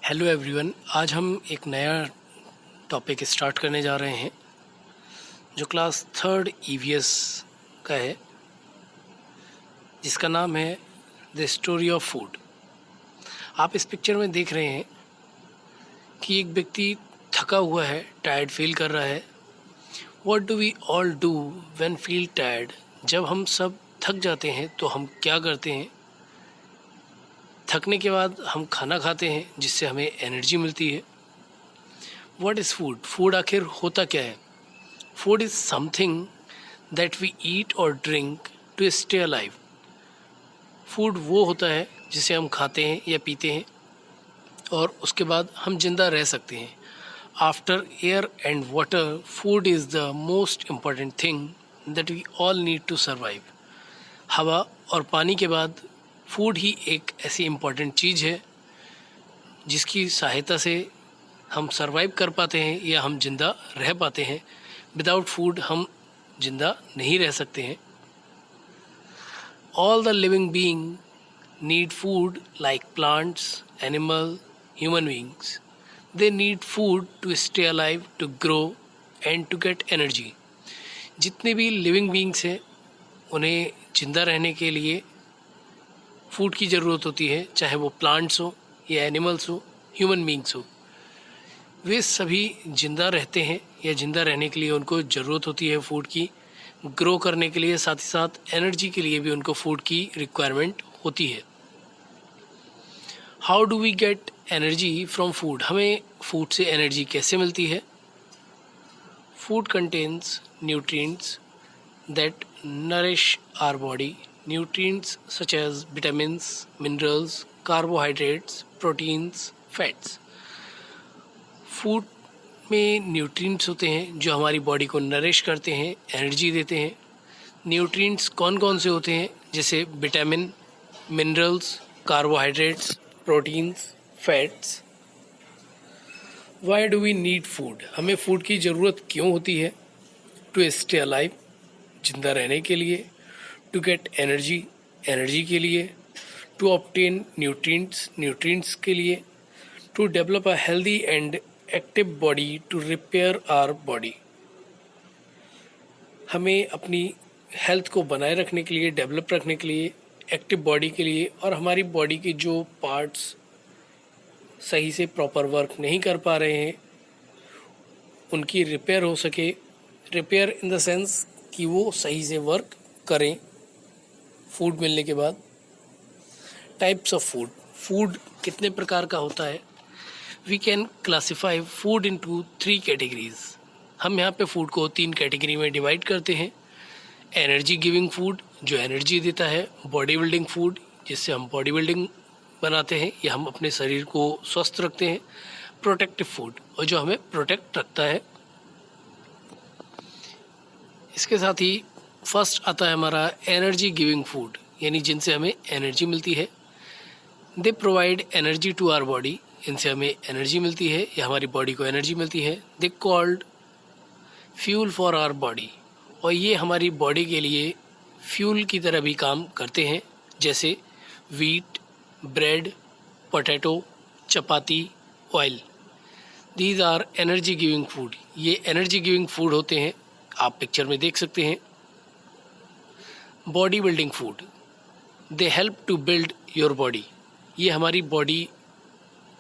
Hello everyone, आज हम एक नया टॉपिक स्टार्ट करने जा रहे हैं जो क्लास थर्ड ईवीएस का है, जिसका नाम है द स्टोरी ऑफ फूड। आप इस पिक्चर में देख रहे हैं कि एक व्यक्ति थका हुआ है, टायर्ड फील कर रहा है। What do we all do when feel tired? जब हम सब थक जाते हैं तो हम क्या करते हैं? थकने के बाद हम खाना खाते हैं जिससे हमें एनर्जी मिलती है। What is food? फूड आखिर होता क्या है? Food is something that we eat और drink to stay alive. Food वो होता है जिसे हम खाते हैं या पीते हैं और उसके बाद हम जिंदा रह सकते हैं। After air and water, food is the most important thing that we all need to survive. हवा और पानी के बाद फूड ही एक ऐसी इम्पॉर्टेंट चीज़ है जिसकी सहायता से हम सर्वाइव कर पाते हैं या हम जिंदा रह पाते हैं। विदाउट फूड हम जिंदा नहीं रह सकते हैं। All the living being need food, like plants, animal, human beings. They need food to stay alive, to grow and to get energy. जितने भी लिविंग बीइंग्स हैं उन्हें जिंदा रहने के लिए फूड की ज़रूरत होती है, चाहे वो प्लांट्स हो या एनिमल्स हो, ह्यूमन बीइंग्स हो। वे सभी जिंदा रहते हैं या जिंदा रहने के लिए उनको ज़रूरत होती है फूड की। ग्रो करने के लिए, साथ ही साथ एनर्जी के लिए भी उनको फूड की रिक्वायरमेंट होती है। How do we get energy from food? हमें फूड से एनर्जी कैसे मिलती है? Food contains nutrients that nourish our body. Nutrients such as vitamins, minerals, carbohydrates, proteins, fats. Food में न्यूट्रिएंट्स होते हैं जो हमारी बॉडी को नरिश करते हैं, एनर्जी देते हैं। न्यूट्रिएंट्स कौन कौन से होते हैं? जैसे vitamin, minerals, carbohydrates, proteins, fats. Why do we need food? हमें फूड की ज़रूरत क्यों होती है? टू स्टे अलाइव, जिंदा रहने के लिए। टू गेट एनर्जी, एनर्जी के लिए। टू ऑब्टेन न्यूट्रिएंट्स, न्यूट्रिएंट्स के लिए। To develop a healthy and active body, to repair our body. हमें अपनी हेल्थ को बनाए रखने के लिए, डेवलप रखने के लिए, एक्टिव बॉडी के लिए, और हमारी बॉडी के जो पार्ट्स सही से प्रॉपर वर्क नहीं कर पा रहे हैं उनकी रिपेयर हो सके। रिपेयर इन द सेंस कि वो सही से वर्क करें फूड मिलने के बाद। Types of food. फूड कितने प्रकार का होता है? We can classify food into 3 categories. हम यहाँ पे फूड को 3 कैटेगरी में डिवाइड करते हैं। एनर्जी गिविंग फूड, जो एनर्जी देता है। बॉडी बिल्डिंग फूड, जिससे हम बॉडी बिल्डिंग बनाते हैं या हम अपने शरीर को स्वस्थ रखते हैं। प्रोटेक्टिव फूड, और जो हमें प्रोटेक्ट रखता है। इसके साथ ही फर्स्ट आता है हमारा एनर्जी गिविंग फूड, यानी जिनसे हमें एनर्जी मिलती है। They provide energy to our body, इनसे हमें एनर्जी मिलती है या हमारी बॉडी को एनर्जी मिलती है। They called fuel for our body, और ये हमारी बॉडी के लिए फ्यूल की तरह भी काम करते हैं। जैसे wheat, bread, potato, chapati, oil. These are energy giving food. ये एनर्जी गिविंग फूड होते हैं, आप पिक्चर में देख सकते हैं। Body building food, they help to build your body. ये हमारी बॉडी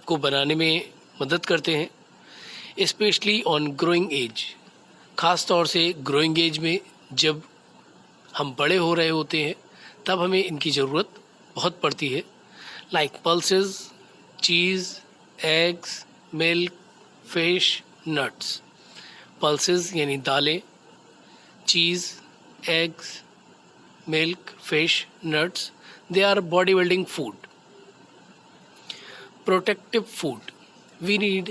को बनाने में मदद करते हैं। स्पेशली ऑन ग्रोइंग एज, ख़ास तौर से ग्रोइंग एज में जब हम बड़े हो रहे होते हैं तब हमें इनकी ज़रूरत बहुत पड़ती है। Like pulses, cheese, eggs, milk, fish, nuts. Pulses यानी दालें, cheese, eggs, milk, fish, nuts, they are body building food. Protective food, we need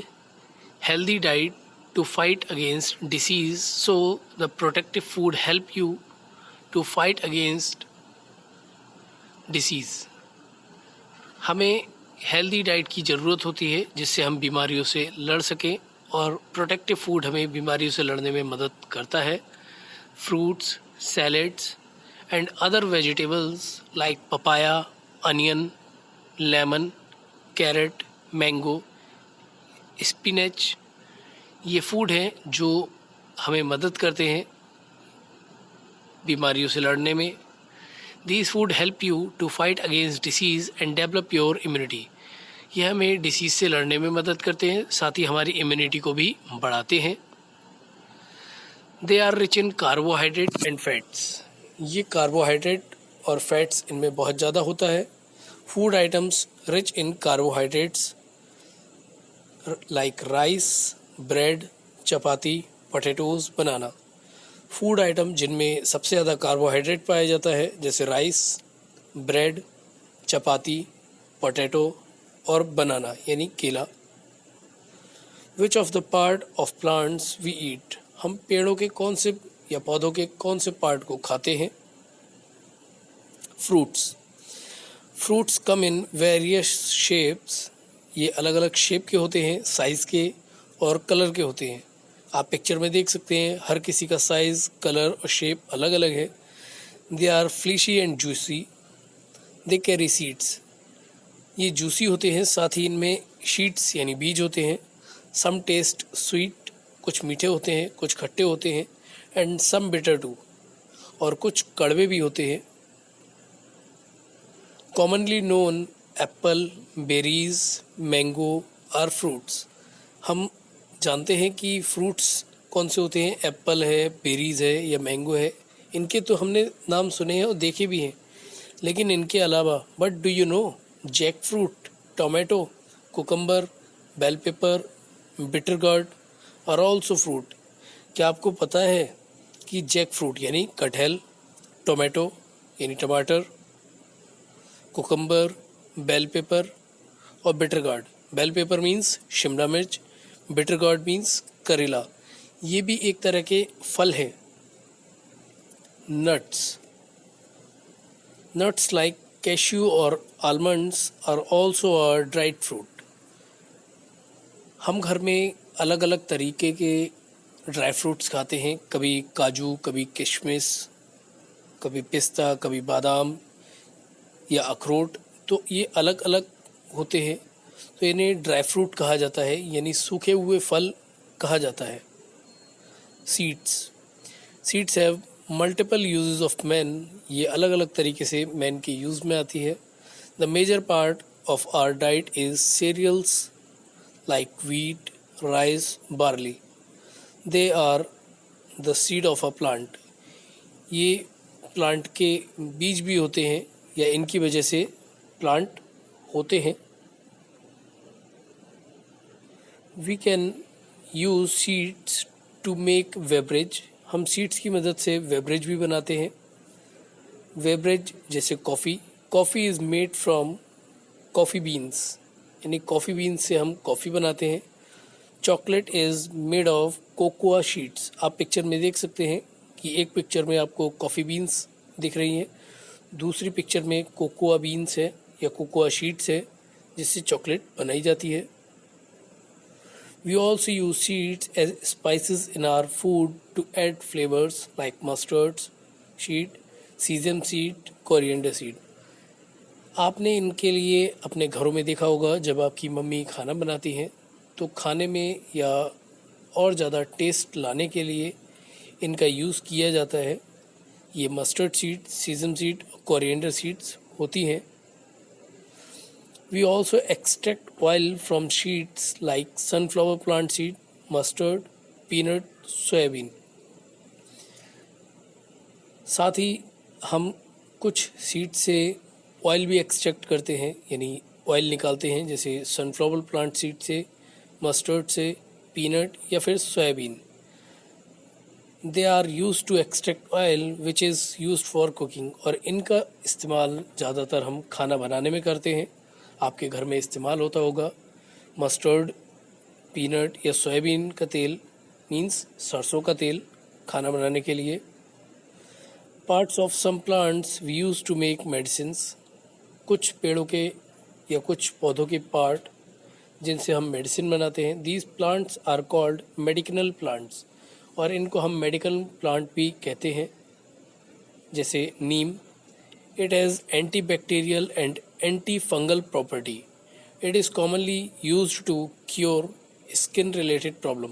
healthy diet to fight against disease, so the protective food help you to fight against disease. हमें healthy diet की ज़रूरत होती है जिससे हम बीमारियों से लड़ सकें, और प्रोटेक्टिव फूड हमें बीमारियों से लड़ने में मदद करता है। Fruits, salads and other vegetables like papaya, onion, lemon, carrot, mango, spinach, ये फूड हैं जो हमें मदद करते हैं बीमारियों से लड़ने में। These food help you to fight against disease and develop your immunity. यह हमें डिसीज़ से लड़ने में मदद करते हैं, साथ ही हमारी इम्यूनिटी को भी बढ़ाते हैं। They are rich in carbohydrate and fats. ये कार्बोहाइड्रेट और फैट्स इनमें बहुत ज़्यादा होता है। Food items rich in carbohydrates like rice, bread, chapati, potatoes, banana. Food item जिनमें सबसे ज़्यादा कार्बोहाइड्रेट पाया जाता है जैसे राइस, ब्रेड, चपाती, पोटैटो और बनाना यानी केला। Which of the part of plants we eat, हम पेड़ों के कौन से या पौधों के कौन से पार्ट को खाते हैं? Fruits. Fruits come in various shapes, ये अलग अलग शेप के होते हैं, साइज़ के और कलर के होते हैं। आप पिक्चर में देख सकते हैं हर किसी का साइज़, कलर और शेप अलग अलग है। They are fleshy and juicy, they carry seeds, ये जूसी होते हैं, साथ ही इनमें शीट्स यानी बीज होते हैं। सम टेस्ट स्वीट, कुछ मीठे होते हैं, कुछ खट्टे होते हैं। एंड सम बिटर टू, और कुछ कड़वे भी होते हैं। Commonly known apple, berries, mango are fruits, हम जानते हैं कि फ्रूट्स कौन से होते हैं, एप्पल है, बेरीज़ है या मैंगो है। इनके तो हमने नाम सुने हैं और देखे भी हैं, लेकिन इनके अलावा but do you know jackfruit, tomato, cucumber, bell pepper, bitter gourd और ऑल्सो फ्रूट। क्या आपको पता है कि जैक फ्रूट यानी कटहल, टोमेटो यानी टमाटर, कुकम्बर, बेल पेपर और bitter gourd, bell pepper means शिमला मिर्च, बिटर गार्ड मीन्स करेला, ये भी एक तरह के फल हैं। नट्स, नट्स लाइक कैश्यू और almonds are also are dried fruit. हम घर में अलग अलग तरीके के ड्राई फ्रूट्स खाते हैं, कभी काजू, कभी किशमिश, कभी पिस्ता, कभी बादाम या अखरोट, तो ये अलग अलग होते हैं, तो इन्हें ड्राई फ्रूट कहा जाता है यानी सूखे हुए फल कहा जाता है। Seeds, seeds have multiple uses of man, ये अलग अलग तरीके से मैन के यूज़ में आती है। The major part of our diet is cereals like wheat, rice, barley, they are the seed of a plant, ये प्लांट के बीज भी होते हैं या इनकी वजह से प्लांट होते हैं। We can use seeds to make beverage, हम सीड्स की मदद से बेवरेज भी बनाते हैं। बेवरेज जैसे coffee, coffee is made from coffee beans, यानी कॉफ़ी बीन्स से हम कॉफ़ी बनाते हैं। Chocolate is made of cocoa sheets, आप पिक्चर में देख सकते हैं कि एक पिक्चर में आपको कॉफ़ी बीन्स दिख रही हैं, दूसरी पिक्चर में कोकोआ बीन्स है या कोकोआ शीट्स है जिससे चॉकलेट बनाई जाती है। We also use seeds as spices in our food to add flavors like mustard seed, sesame seed, coriander seed. आपने इनके लिए अपने घरों में देखा होगा, जब आपकी मम्मी खाना बनाती हैं तो खाने में या और ज़्यादा टेस्ट लाने के लिए इनका यूज़ किया जाता है। ये mustard seed, caesium seed, coriander seeds होती हैं। We also extract oil from seeds like sunflower plant seed, mustard, peanut, soybean. साथ ही हम कुछ सीड से ऑयल भी एक्सट्रैक्ट करते हैं, यानी ऑयल निकालते हैं, जैसे सनफ्लावर प्लांट सीड से, मस्टर्ड से, पीनट या फिर soybean. They are use to extract oil which is use for cooking, और इनका इस्तेमाल ज़्यादातर हम खाना बनाने में करते हैं। आपके घर में इस्तेमाल होता होगा मस्टर्ड, पीनट या सोयाबीन का तेल मीन्स सरसों का तेल खाना बनाने के लिए। Parts of some plants we use to make medicines, कुछ पेड़ों के या कुछ पौधों के पार्ट जिनसे हम मेडिसिन बनाते हैं। These plants are called medicinal plants, और इनको हम मेडिकल प्लांट भी कहते हैं, जैसे नीम। It has antibacterial and antifungal property. It is commonly used to cure skin related problem.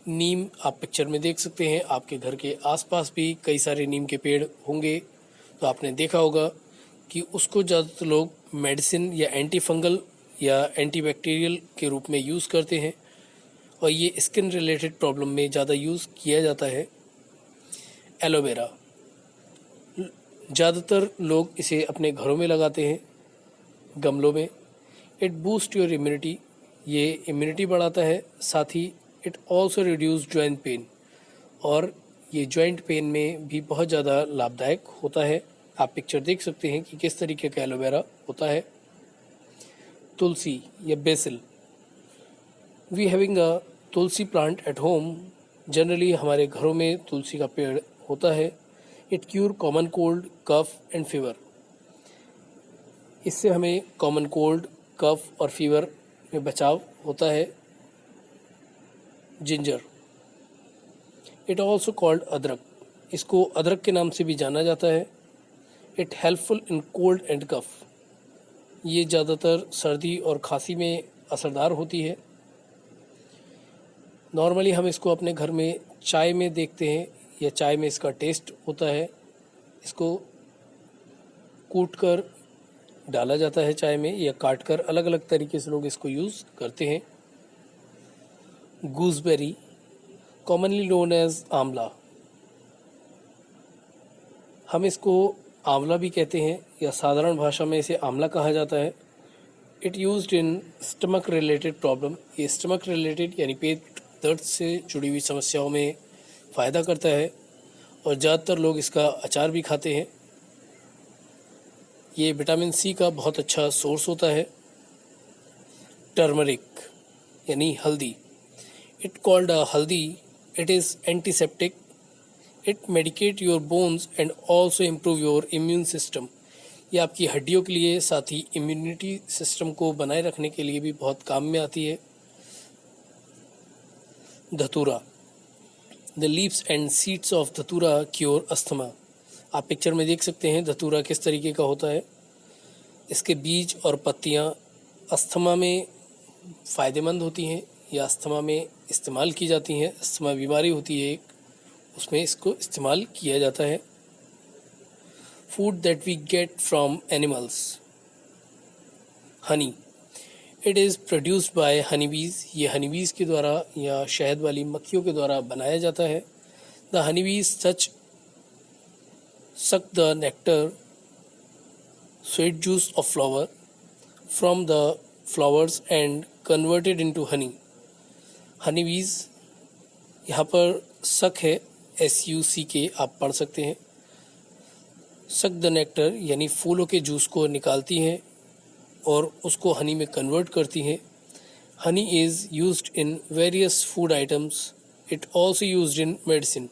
नीम आप पिक्चर में देख सकते हैं, आपके घर के आसपास भी कई सारे नीम के पेड़ होंगे, तो आपने देखा होगा कि उसको ज़्यादातर लोग मेडिसिन या एंटी फंगल या एंटीबैक्टीरियल के रूप में यूज़ करते हैं, और ये स्किन रिलेटेड प्रॉब्लम में ज़्यादा यूज़ किया जाता है। एलोवेरा, ज़्यादातर लोग इसे अपने घरों में लगाते हैं, गमलों में। इट बूस्ट योर इम्यूनिटी, ये इम्यूनिटी बढ़ाता है, साथ ही it also reduce joint pain, और ये जॉइंट पेन में भी बहुत ज़्यादा लाभदायक होता है। आप पिक्चर देख सकते हैं कि किस तरीके का एलोवेरा होता है। तुलसी या basil, we having a tulsi plant at home. Generally हमारे घरों में तुलसी का पेड़ होता है। It cure common cold, cough and fever, इससे हमें कॉमन कोल्ड, कफ और फीवर में बचाव होता है। जिंजर, इट ऑल्सो कॉल्ड अदरक, इसको अदरक के नाम से भी जाना जाता है। It helpful in cold and cough, ये ज़्यादातर सर्दी और खांसी में असरदार होती है। नॉर्मली हम इसको अपने घर में चाय में देखते हैं, या चाय में इसका टेस्ट होता है। इसको कूट कर डाला जाता है चाय में, या काट कर, अलग अलग तरीके से लोग इसको यूज़ करते हैं। गूसबेरी, कॉमनली नोन एज आंवला, हम इसको आंवला भी कहते हैं, या साधारण भाषा में इसे आंवला कहा जाता है। It used in stomach related problem, ये स्टमक रिलेटेड यानी पेट दर्द से जुड़ी हुई समस्याओं में फ़ायदा करता है, और ज़्यादातर लोग इसका अचार भी खाते हैं। ये विटामिन सी का बहुत अच्छा सोर्स होता है। टर्मरिक यानी हल्दी, it called a haldi, it is antiseptic, it medicate your bones and also improve your immune system, ये आपकी हड्डियों के लिए, साथ ही इम्यूनिटी सिस्टम को बनाए रखने के लिए भी बहुत काम में आती है। धतूरा, the leaves and seeds of धतूरा क्योर अस्थमा, आप पिक्चर में देख सकते हैं धतूरा किस तरीके का होता है। इसके बीज और पत्तियां अस्थमा में फ़ायदेमंद होती हैं, या अस्थमा में इस्तेमाल की जाती हैं। अस्थमा बीमारी होती है एक, उसमें इसको इस्तेमाल किया जाता है। Food that we get from animals, honey, it is produced by honeybees, ये हनीबीज़ के द्वारा या शहद वाली मक्खियों के द्वारा बनाया जाता है। The honeybees suck the nectar, sweet juice of flower from the flowers and convert it into honey. हनीबीज़, यहाँ पर सक है, SUCK आप पढ़ सकते हैं। सक द नेक्टर यानी फूलों के जूस को निकालती हैं और उसको हनी में कन्वर्ट करती हैं। Honey is used in various food items, it also used in medicine,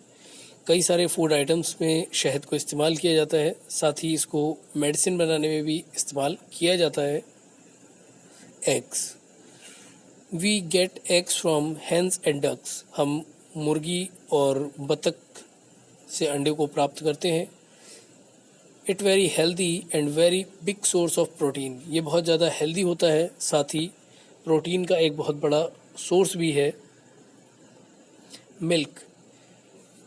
कई सारे फूड आइटम्स में शहद को इस्तेमाल किया जाता है, साथ ही इसको मेडिसिन बनाने में भी इस्तेमाल किया जाता है। Eggs, we get eggs from hens and ducks, हम मुर्गी और बतख से अंडे को प्राप्त करते हैं। It very healthy and very big source of protein, ये बहुत ज़्यादा हेल्दी होता है, साथ ही प्रोटीन का एक बहुत बड़ा सोर्स भी है। Milk,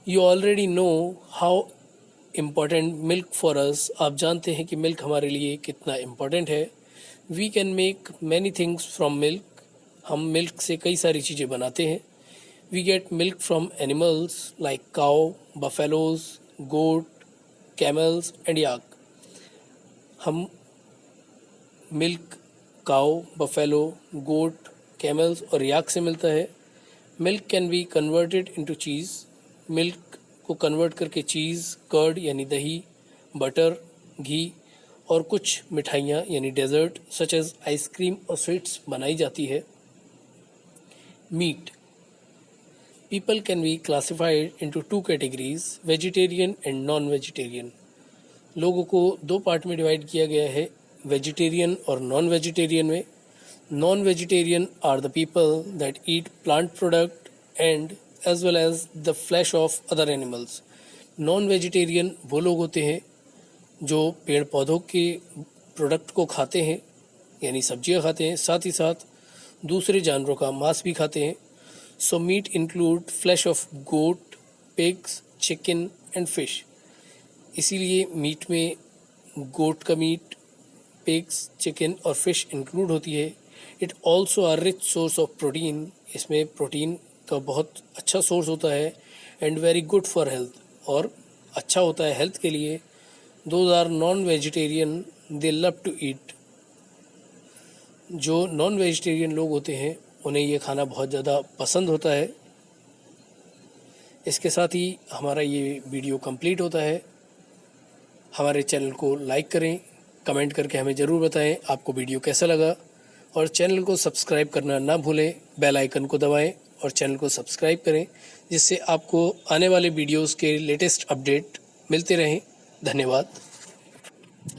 you already know how important milk for us, आप जानते हैं कि मिल्क हमारे लिए कितना इम्पॉर्टेंट है। We can make many things from milk, हम मिल्क से कई सारी चीज़ें बनाते हैं। We get milk from animals like cow, buffaloes, goat, camels and yak, हम milk cow, buffalo, goat, camels और याक से मिलता है। Milk can be converted into cheese, milk को कन्वर्ट करके चीज़, कर्ड यानी दही, बटर, घी और कुछ मिठाइयाँ यानी डेजर्ट सच एज आइसक्रीम और स्वीट्स बनाई जाती है। Meat, people can be classified into 2 categories, vegetarian and non vegetarian, लोगों को 2 पार्ट में डिवाइड किया गया है, वेजिटेरियन और नॉन वेजिटेरियन में। Non vegetarian are the people that eat plant product and as well as the flesh of other animals, non vegetarian वो लोग होते हैं जो पेड़ पौधों के प्रोडक्ट को खाते हैं यानी सब्जियां खाते हैं, साथ ही साथ दूसरे जानवरों का मांस भी खाते हैं। So meat include flesh of goat, pigs, chicken and fish. इसीलिए मीट में गोट का मीट, पिग्स, चिकन और फिश इंक्लूड होती है। It also are rich source of protein. इसमें प्रोटीन का बहुत अच्छा सोर्स होता है। And very good for health, और अच्छा होता है हेल्थ के लिए। Those are non vegetarian, they love to eat. जो नॉन वेजिटेरियन लोग होते हैं उन्हें ये खाना बहुत ज़्यादा पसंद होता है। इसके साथ ही हमारा ये वीडियो कंप्लीट होता है। हमारे चैनल को लाइक करें, कमेंट करके हमें ज़रूर बताएं आपको वीडियो कैसा लगा, और चैनल को सब्सक्राइब करना ना भूलें। बेल आइकन को दबाएं और चैनल को सब्सक्राइब करें, जिससे आपको आने वाले वीडियोस के लेटेस्ट अपडेट मिलते रहें। धन्यवाद।